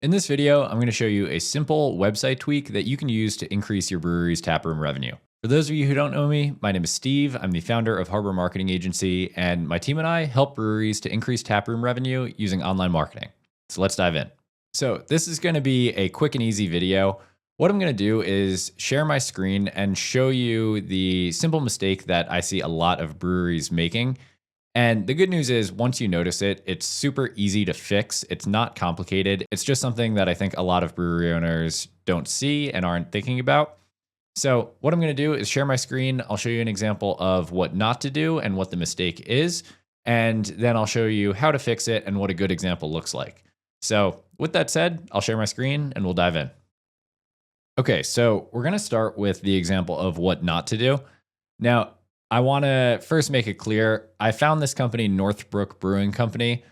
In this video, I'm going to show you a simple website tweak that you can use to increase your brewery's taproom revenue. For those of you who don't know me, my name is Steve. I'm the founder of Harbor Marketing Agency, and my team and I help breweries to increase taproom revenue using online marketing. So let's dive in. So this is going to be a quick and easy video. What I'm going to do is share my screen and show you the simple mistake that I see a lot of breweries making. And the good news is, once you notice it, it's super easy to fix. It's not complicated. It's just something that I think a lot of brewery owners don't see and aren't thinking about. So what I'm going to do is share my screen. I'll show you an example of what not to do and what the mistake is. And then I'll show you how to fix it and what a good example looks like. So with that said, I'll share my screen and we'll dive in. Okay, so we're going to start with the example of what not to do. Now, I want to first make it clear, I found this company, Northbrook Brewing Company.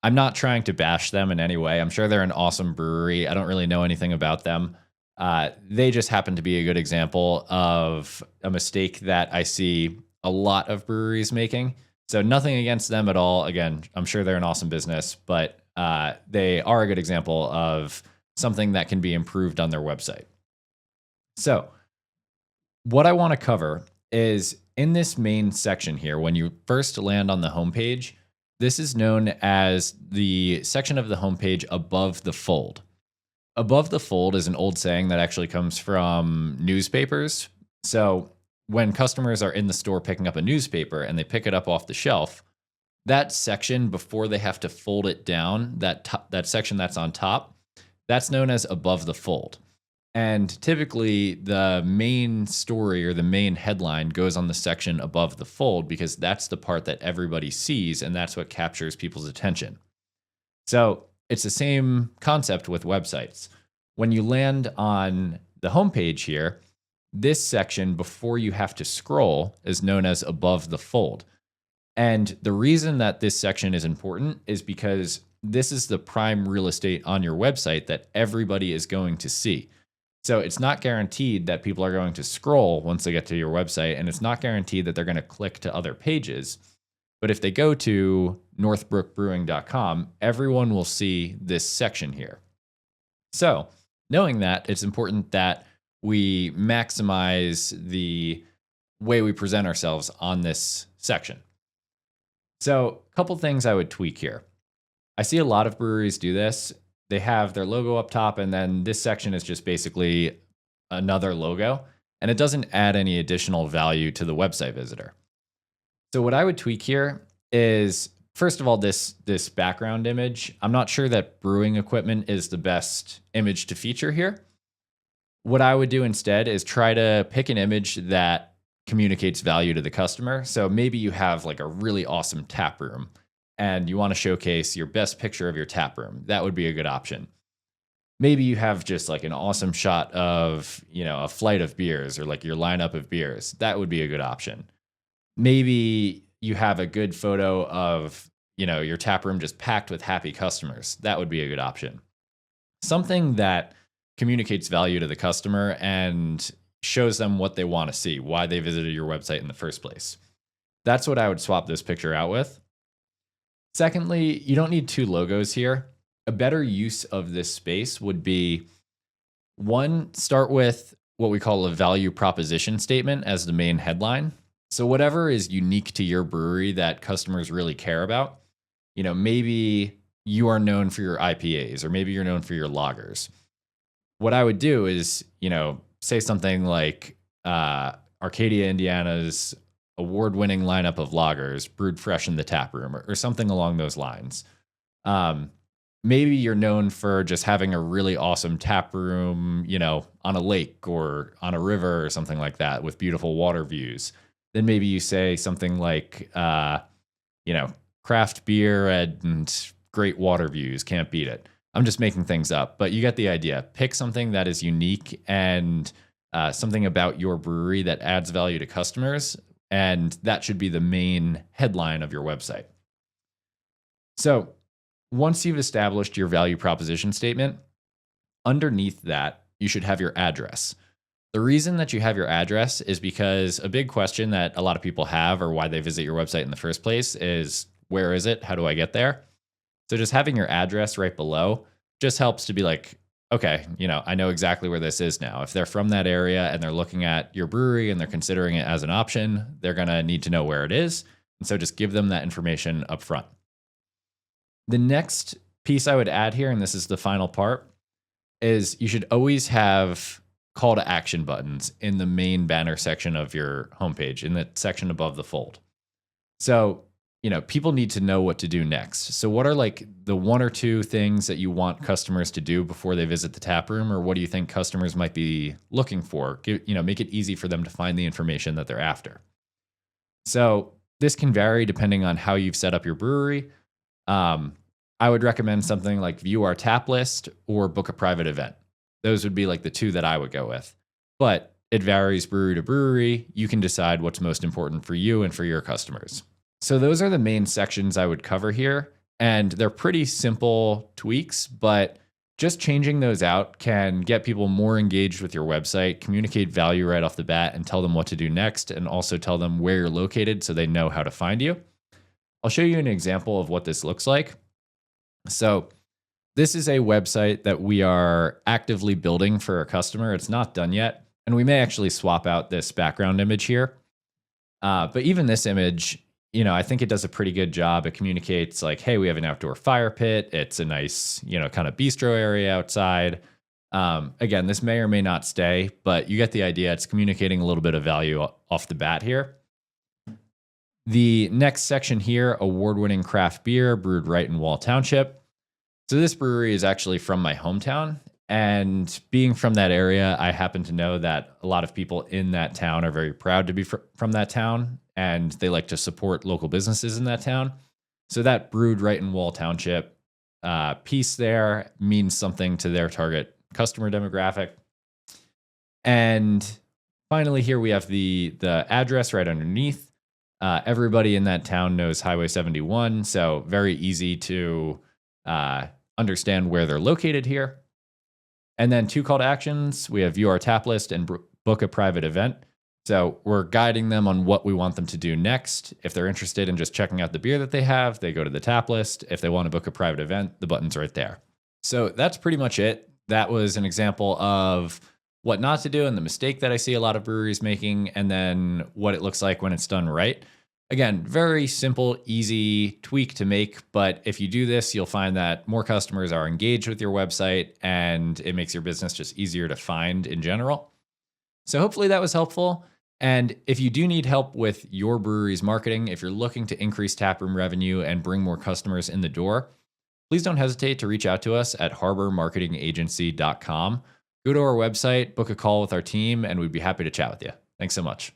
I'm not trying to bash them in any way. I'm sure they're an awesome brewery. I don't really know anything about them. They just happen to be a good example of a mistake that I see a lot of breweries making. So nothing against them at all. Again, I'm sure they're an awesome business, but they are a good example of something that can be improved on their website. So what I want to cover is in this main section here, when you first land on the homepage, this is known as the section of the homepage above the fold. Above the fold is an old saying that actually comes from newspapers. So when customers are in the store picking up a newspaper and they pick it up off the shelf, that section before they have to fold it down, that section that's on top, that's known as above the fold. And typically the main story or the main headline goes on the section above the fold because that's the part that everybody sees and that's what captures people's attention. So it's the same concept with websites. When you land on the homepage here, this section before you have to scroll is known as above the fold. And the reason that this section is important is because this is the prime real estate on your website that everybody is going to see. So it's not guaranteed that people are going to scroll once they get to your website, and it's not guaranteed that they're going to click to other pages. But if they go to northbrookbrewing.com, everyone will see this section here. So knowing that, it's important that we maximize the way we present ourselves on this section. So a couple things I would tweak here. I see a lot of breweries do this. They have their logo up top, and then this section is just basically another logo, and it doesn't add any additional value to the website visitor. So what I would tweak here is, first of all, this background image. I'm not sure that brewing equipment is the best image to feature here. What I would do instead is try to pick an image that communicates value to the customer. So maybe you have like a really awesome tap room, and you want to showcase your best picture of your tap room. That would be a good option. Maybe you have just like an awesome shot of, a flight of beers or like your lineup of beers. That would be a good option. Maybe you have a good photo of, your tap room just packed with happy customers. That would be a good option. Something that communicates value to the customer and shows them what they want to see, why they visited your website in the first place. That's what I would swap this picture out with. Secondly, you don't need two logos here. A better use of this space would be, one, start with what we call a value proposition statement as the main headline. So whatever is unique to your brewery that customers really care about, maybe you are known for your IPAs or maybe you're known for your lagers. What I would do is, say something like Arcadia, Indiana's award-winning lineup of lagers brewed fresh in the tap room or something along those lines. Maybe you're known for just having a really awesome tap room, on a lake or on a river or something like that with beautiful water views. Then maybe you say something like, craft beer and great water views, can't beat it. I'm just making things up, but you get the idea. Pick something that is unique and something about your brewery that adds value to customers. And that should be the main headline of your website. So once you've established your value proposition statement, underneath that, you should have your address. The reason that you have your address is because a big question that a lot of people have, or why they visit your website in the first place, is where is it? How do I get there? So just having your address right below, just helps to be like, okay, I know exactly where this is now. If they're from that area and they're looking at your brewery and they're considering it as an option, they're going to need to know where it is. And so just give them that information up front. The next piece I would add here, and this is the final part, is you should always have call to action buttons in the main banner section of your homepage, in the section above the fold. So, people need to know what to do next. So what are like the one or two things that you want customers to do before they visit the tap room, or what do you think customers might be looking for? Make it easy for them to find the information that they're after. So this can vary depending on how you've set up your brewery. I would recommend something like view our tap list or book a private event. Those would be like the two that I would go with. But it varies brewery to brewery. You can decide what's most important for you and for your customers. So those are the main sections I would cover here. And they're pretty simple tweaks, but just changing those out can get people more engaged with your website, communicate value right off the bat, and tell them what to do next, and also tell them where you're located so they know how to find you. I'll show you an example of what this looks like. So this is a website that we are actively building for a customer. It's not done yet, and we may actually swap out this background image here. But even this image, I think it does a pretty good job. It communicates like, hey, we have an outdoor fire pit. It's a nice, kind of bistro area outside. Again, this may or may not stay, but you get the idea. It's communicating a little bit of value off the bat here. The next section here, award-winning craft beer brewed right in Wall Township. So this brewery is actually from my hometown. And being from that area, I happen to know that a lot of people in that town are very proud to be from that town, and they like to support local businesses in that town. So that brewed right in Wall Township piece there means something to their target customer demographic. And finally, here we have the address right underneath. Everybody in that town knows Highway 71, so very easy to understand where they're located here. And then two call to actions. We have view our tap list and book a private event. So we're guiding them on what we want them to do next. If they're interested in just checking out the beer that they have, they go to the tap list. If they want to book a private event, the button's right there. So that's pretty much it. That was an example of what not to do and the mistake that I see a lot of breweries making, and then what it looks like when it's done right. Again, very simple, easy tweak to make, but if you do this, you'll find that more customers are engaged with your website, and it makes your business just easier to find in general. So hopefully that was helpful. And if you do need help with your brewery's marketing, if you're looking to increase taproom revenue and bring more customers in the door, please don't hesitate to reach out to us at harbormarketingagency.com. Go to our website, book a call with our team, and we'd be happy to chat with you. Thanks so much.